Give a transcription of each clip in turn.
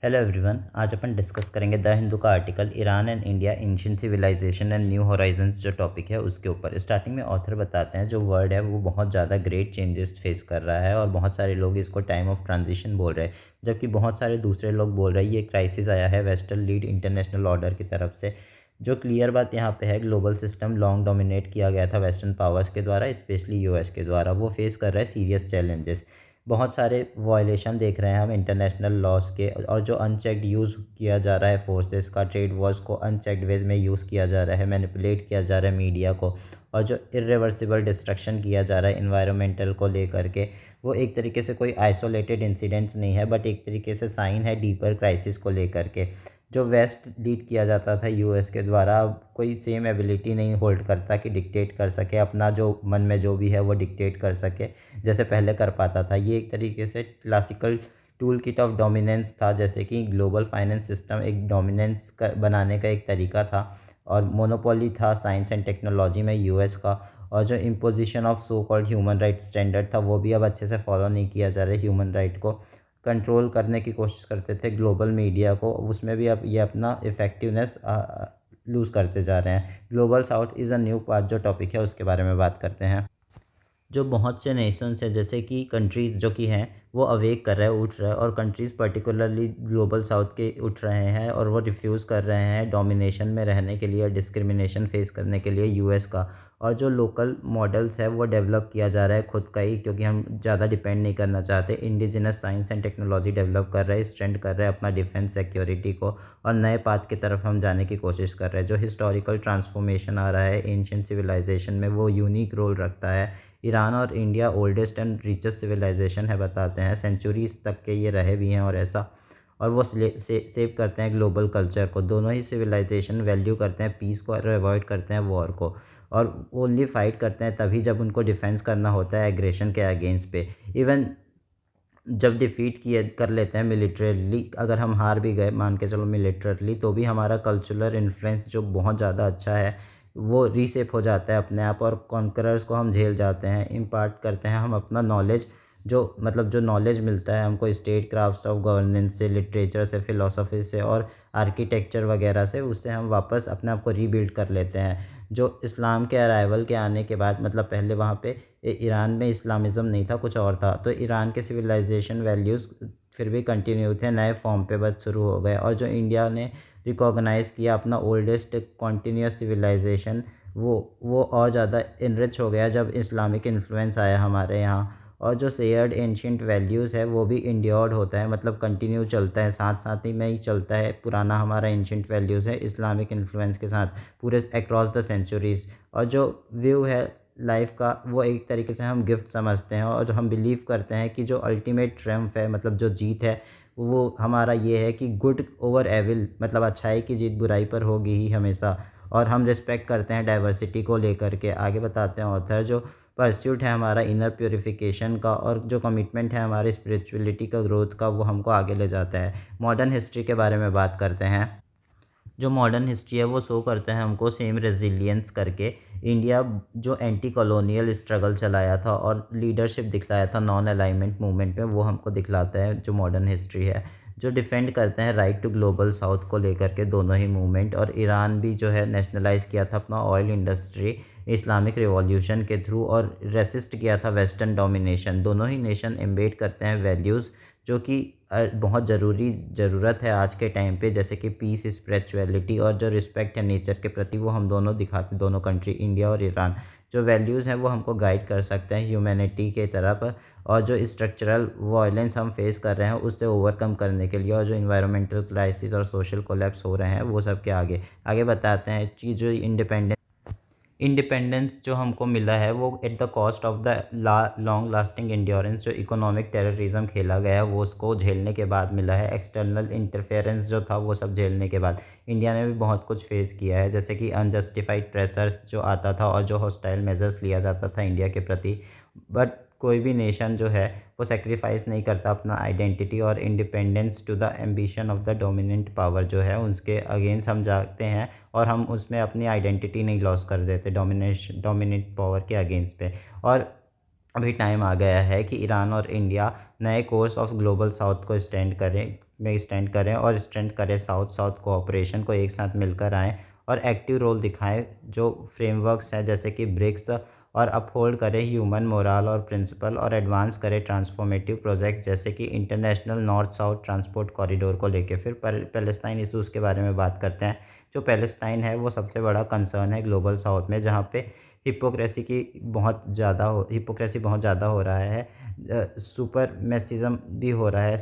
Hello everyone. आज अपन discuss करेंगे द हिंदू का article Iran and India ancient civilization and new horizons जो टॉपिक है उसके ऊपर। स्टार्टिंग में ऑथर बताते हैं जो वर्ल्ड है वो बहुत ज़्यादा ग्रेट चेंजेस फेस कर रहा है और बहुत सारे लोग इसको टाइम ऑफ ट्रांजिशन बोल रहे हैं, जबकि बहुत सारे दूसरे लोग बोल रहे हैं ये क्राइसिस आया है वेस्टर्न लीड इंटरनेशनल ऑर्डर की तरफ से। जो क्लियर बात यहाँ पे है, ग्लोबल सिस्टम लॉन्ग डोमिनेट किया गया था वेस्टर्न पावर्स के द्वारा, स्पेशली यूएस के द्वारा। वो फेस कर रहा है सीरियस चैलेंजेस। बहुत सारे वायलेशन देख रहे हैं हम इंटरनेशनल लॉज के, और जो अनचेक्ड यूज़ किया जा रहा है फोर्सेस का, ट्रेड वॉर्स को अनचेक्ड वेज में यूज़ किया जा रहा है, मैनिपुलेट किया जा रहा है मीडिया को, और जो इरिवर्सिबल डिस्ट्रक्शन किया जा रहा है इन्वायरमेंटल को लेकर के, वो एक तरीके से कोई आइसोलेटेड इंसिडेंट्स नहीं है, बट एक तरीके से साइन है डीपर क्राइसिस को लेकर के। जो वेस्ट लीड किया जाता था यूएस के द्वारा, अब कोई सेम एबिलिटी नहीं होल्ड करता कि डिक्टेट कर सके अपना, जो मन में जो भी है वो डिक्टेट कर सके जैसे पहले कर पाता था। ये एक तरीके से classical tool kit of dominance था, जैसे कि ग्लोबल फाइनेंस सिस्टम एक डोमिनेंस का बनाने का एक तरीका था, और मोनोपोली था साइंस एंड टेक्नोलॉजी में यूएस का। और जो imposition of so called human right standard था वो भी अब अच्छे से फॉलो नहीं किया जा रहा है। ह्यूमन राइट को कंट्रोल करने की कोशिश करते थे ग्लोबल मीडिया को, उसमें भी अब ये अपना इफ़ेक्टिवनेस लूज़ करते जा रहे हैं। Global south is a new path जो टॉपिक है उसके बारे में बात करते हैं। जो बहुत से नेशंस हैं जैसे कि कंट्रीज़ जो कि हैं वो अवेक कर रहे हैं, उठ रहे हैं, और कंट्रीज़ पर्टिकुलरली ग्लोबल साउथ के उठ रहे हैं और वो रिफ्यूज़ कर रहे हैं डोमिनेशन में रहने के लिए, डिस्क्रिमिनेशन फेस करने के लिए यूएस का। और जो लोकल मॉडल्स है वो डेवलप किया जा रहा है खुद का ही, क्योंकि हम ज़्यादा डिपेंड नहीं करना चाहते। Indigenous science and technology develop कर रहे हैं, स्ट्रेंथ कर रहे हैं अपना डिफेंस सिक्योरिटी को, और नए पाथ की तरफ हम जाने की कोशिश कर रहे हैं। जो हिस्टोरिकल ट्रांसफॉर्मेशन आ रहा है एंशिएंट सिविलाइजेशन में वो यूनिक रोल रखता है। ईरान और India oldest and richest civilization है बताते हैं, सेंचुरीज तक के ये रहे भी हैं और ऐसा, और वो सेव करते हैं ग्लोबल कल्चर को। दोनों ही सिविलाइजेशन वैल्यू करते हैं पीस को और अवॉइड करते हैं वॉर को, और ओनली फाइट करते हैं तभी जब उनको डिफेंस करना होता है एग्रेशन के अगेंस्ट पे। इवन जब डिफीट किए कर लेते हैं मिलिट्रेरली, अगर हम हार भी गए मान के चलो मिलिट्रेरली, तो भी हमारा कल्चरल इन्फ्लुएंस जो बहुत ज़्यादा अच्छा है वो रीसेप हो जाता है अपने आप, और कॉन्करर्स को हम झेल जाते हैं, इम्पार्ट करते हैं हम अपना नॉलेज। जो मतलब जो नॉलेज मिलता है हमको स्टेट क्राफ्ट ऑफ गवर्नेंस से, लिटरेचर से, फ़िलासफ़ी से और आर्किटेक्चर वगैरह से, उससे हम वापस अपने आप को रीबिल्ड कर लेते हैं। जो इस्लाम के अराइवल के आने के बाद, मतलब पहले वहाँ पे ईरान में इस्लामिज़्म नहीं था, कुछ और था, तो ईरान के सिविलाइजेशन वैल्यूज़ फिर भी कंटिन्यू थे, नए फॉर्म पे बस शुरू हो गए। और जो इंडिया ने रिकॉग्नाइज़ किया अपना ओल्डेस्ट कॉन्टिन्यूस सिविलाइजेशन, वो और ज़्यादा इनरिच हो गया जब इस्लामिक इन्फ्लुएंस आया हमारे यहाँ। और जो शेयर्ड एंशिएंट वैल्यूज़ है वो भी इंड्योर्ड होता है, मतलब कंटिन्यू चलता है, साथ साथ ही में ही चलता है। पुराना हमारा एंशिएंट वैल्यूज़ है इस्लामिक इन्फ्लुएंस के साथ पूरे अक्रॉस द सेंचुरीज़। और जो व्यू है लाइफ का वो एक तरीके से हम गिफ्ट समझते हैं, और हम बिलीव करते हैं कि जो अल्टीमेट ट्रम्फ है, मतलब जो जीत है, वो हमारा ये है कि गुड ओवर एविल, मतलब अच्छाई की जीत बुराई पर होगी ही हमेशा। और हम रिस्पेक्ट करते हैं डाइवर्सिटी को लेकर के। आगे बताते हैं ऑथर, जो परस्यूट है हमारा इनर प्योरिफिकेशन का, और जो कमिटमेंट है हमारी स्पिरिचुअलिटी का ग्रोथ का, वो हमको आगे ले जाता है। मॉडर्न हिस्ट्री के बारे में बात करते हैं। जो मॉडर्न हिस्ट्री है वो शो करता है हमको सेम रेजिलियंस करके। इंडिया जो एंटी कॉलोनियल स्ट्रगल चलाया था और लीडरशिप दिखलाया था नॉन अलाइनमेंट मूवमेंट में, वो हमको दिखलाता है जो मॉडर्न हिस्ट्री है। जो डिफेंड करते हैं राइट टू ग्लोबल साउथ को लेकर के दोनों ही मूवमेंट। और ईरान भी जो है नेशनलाइज किया था अपना ऑयल इंडस्ट्री इस्लामिक रिवॉल्यूशन के थ्रू, और रेसिस्ट किया था वेस्टर्न डोमिनेशन। दोनों ही नेशन एम्बेड करते हैं वैल्यूज़ जो कि बहुत ज़रूरत है आज के टाइम पे, जैसे कि पीस, स्पिरिचुअलिटी और जो रिस्पेक्ट है नेचर के प्रति, वो हम दोनों दिखाते, दोनों कंट्री इंडिया और ईरान। जो वैल्यूज़ हैं वो हमको गाइड कर सकते हैं ह्यूमैनिटी के तरफ, और जो स्ट्रक्चरल वायलेंस हम फेस कर रहे हैं उससे ओवरकम करने के लिए, और जो इन्वायरमेंटल क्राइसिस और सोशल कोलैप्स हो रहे हैं वो सब के आगे आगे बताते हैं कि जो इंडिपेंडेंस जो हमको मिला है वो at the cost of the long lasting endurance. जो इकोनॉमिक टेररिज्म खेला गया है वो उसको झेलने के बाद मिला है, एक्सटर्नल इंटरफेरेंस जो था वो सब झेलने के बाद। इंडिया ने भी बहुत कुछ फेस किया है, जैसे कि अनजस्टिफाइड प्रेशर्स जो आता था और जो हॉस्टाइल मेजर्स लिया जाता था इंडिया के प्रति। बट कोई भी नेशन जो है वो सेक्रीफाइस नहीं करता अपना आइडेंटिटी और independence to the ambition of the dominant power जो है उनके अगेंस्ट हम जाते हैं, और हम उसमें अपनी आइडेंटिटी नहीं लॉस कर देते डोमिनेंट पावर के अगेंस्ट पे। और अभी टाइम आ गया है कि ईरान और इंडिया नए कोर्स ऑफ ग्लोबल साउथ को स्टैंड करें, में स्टैंड करें और स्ट्रेंथ करें साउथ साउथ कोऑपरेशन को, एक साथ मिलकर आएँ और एक्टिव रोल दिखाएँ जो फ्रेमवर्क्स हैं जैसे कि ब्रिक्स, और अपहोल्ड करें ह्यूमन मोरल और प्रिंसिपल, और एडवांस करें ट्रांसफॉर्मेटिव प्रोजेक्ट जैसे कि international north south transport corridor को लेके। फिर पैलेस्टाइन इशूज़ के बारे में बात करते हैं। जो पैलेस्टाइन है वो सबसे बड़ा कंसर्न है ग्लोबल साउथ में, जहाँ पे हिपोक्रेसी बहुत ज़्यादा हो रहा है, सुपरमेसिज़म भी हो रहा है,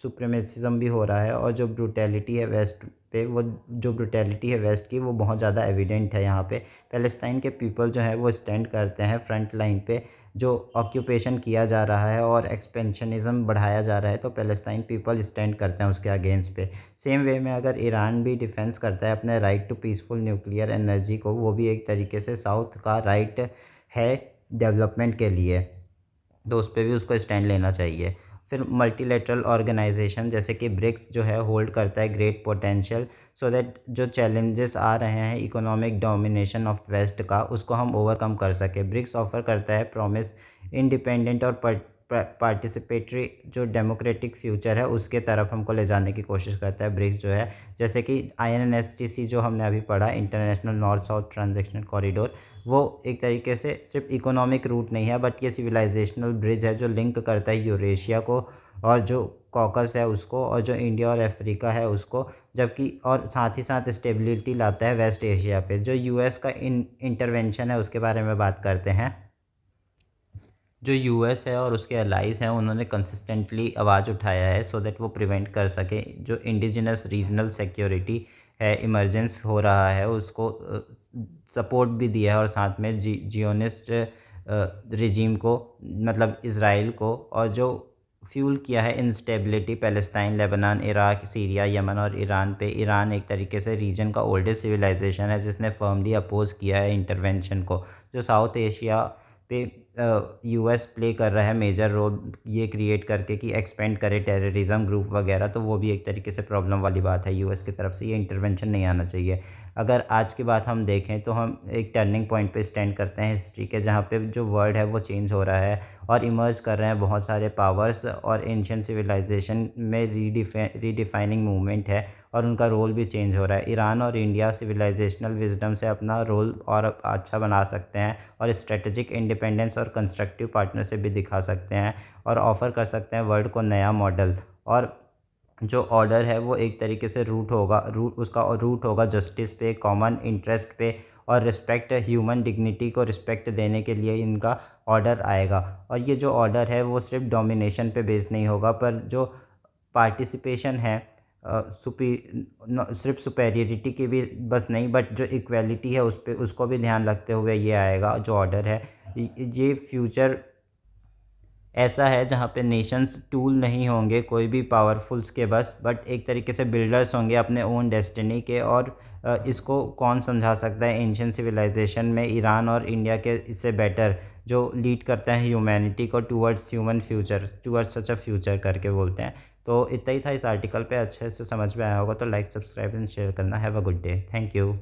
सुप्रीमेसिज़म भी हो रहा है, और जो ब्रूटैलिटी है वेस्ट पे, वो जो ब्रूटैलिटी है वेस्ट की, वो बहुत ज़्यादा एविडेंट है यहाँ पे। पैलेस्टाइन के पीपल जो है वो स्टैंड करते हैं फ्रंट लाइन पे। जो ऑक्यूपेशन किया जा रहा है और एक्सपेंशनिज़्म बढ़ाया जा रहा है, तो पैलेस्टाइन पीपल स्टैंड करते हैं उसके अगेंस्ट पे। सेम वे में अगर ईरान भी डिफेंस करता है अपने right to peaceful nuclear energy को, वो भी एक तरीके से साउथ का राइट है डेवलपमेंट के लिए, तो उस पे भी उसको स्टैंड लेना चाहिए। फिर मल्टीलेटरल ऑर्गेनाइजेशन जैसे कि ब्रिक्स जो है होल्ड करता है ग्रेट पोटेंशियल, सो दैट जो चैलेंजेस आ रहे हैं इकोनॉमिक डोमिनेशन ऑफ वेस्ट का, उसको हम ओवरकम कर सके। ब्रिक्स ऑफर करता है प्रॉमिस इंडिपेंडेंट और पार्टिसिपेटरी जो डेमोक्रेटिक फ्यूचर है उसके तरफ हमको ले जाने की कोशिश करता है ब्रिक्स जो है। जैसे कि INSTC जो हमने अभी पढ़ा, international north south transactional corridor, वो एक तरीके से सिर्फ इकोनॉमिक रूट नहीं है, बट ये सिविलाइजेशनल ब्रिज है जो लिंक करता है यूरेशिया को, और जो कॉकस है उसको, और जो इंडिया और अफ्रीका है उसको, जबकि और साथ ही साथ स्टेबिलिटी लाता है वेस्ट एशिया पे। जो US का इंटरवेंशन है उसके बारे में बात करते हैं। जो US है और उसके अलाइज हैं, उन्होंने कंसिस्टेंटली आवाज़ उठाया है सो दैट वो प्रिवेंट कर सके जो इंडिजिनस रीजनल सिक्योरिटी है इमरजेंस हो रहा है उसको सपोर्ट भी दिया है, और साथ में जियोनिस्ट रिजीम को, मतलब इसराइल को, और जो फ्यूल किया है instability Palestine, Lebanon, Iraq, Syria, Yemen और ईरान पे। ईरान एक तरीके से रीजन का ओल्डेस्ट सिविलाइजेशन है जिसने फर्मली अपोज किया है इंटरवेंशन को। जो साउथ एशिया पे US प्ले कर रहा है मेजर रोल ये क्रिएट करके कि एक्सपेंड करे टेररिज्म ग्रुप वगैरह, तो वो भी एक तरीके से प्रॉब्लम वाली बात है। US की तरफ से ये इंटरवेंशन नहीं आना चाहिए। अगर आज की बात हम देखें तो हम एक टर्निंग पॉइंट पे स्टैंड करते हैं हिस्ट्री के, जहाँ पे जो वर्ल्ड है वो चेंज हो रहा है और इमर्ज कर रहे हैं बहुत सारे पावर्स, और एंशिएंट सिविलाइजेशन में रीडिफाइनिंग मूवमेंट है और उनका रोल भी चेंज हो रहा है। ईरान और इंडिया सिविलाइजेशनल विजडम से अपना रोल और अच्छा बना सकते हैं, और स्ट्रेटेजिक इंडिपेंडेंस और कंस्ट्रक्टिव पार्टनरशिप भी दिखा सकते हैं, और ऑफ़र कर सकते हैं वर्ल्ड को नया मॉडल। और जो ऑर्डर है वो एक तरीके से उसका रूट होगा जस्टिस पे, कॉमन इंटरेस्ट पे, और रिस्पेक्ट, ह्यूमन डिग्निटी को रिस्पेक्ट देने के लिए इनका ऑर्डर आएगा। और ये जो ऑर्डर है वो सिर्फ डोमिनेशन पे बेस्ड नहीं होगा, पर जो पार्टिसिपेशन है सिर्फ सुपेरियरिटी की भी बस नहीं, बट जो इक्वेलिटी है उस पे उसको भी ध्यान रखते हुए ये आएगा जो ऑर्डर है। ये फ्यूचर ऐसा है जहाँ पे नेशंस टूल नहीं होंगे कोई भी पावरफुल्स के बस, बट एक तरीके से बिल्डर्स होंगे अपने ओन डेस्टिनी के। और इसको कौन समझा सकता है एंशिएंट सिविलाइजेशन में ईरान और इंडिया के इससे बेटर, जो लीड करते हैं ह्यूमैनिटी को towards human future, towards such a future करके बोलते हैं। तो इतना ही था इस आर्टिकल पे। अच्छे से समझ में आया होगा तो लाइक, सब्सक्राइब एंड शेयर करना। Have a good day. Thank you.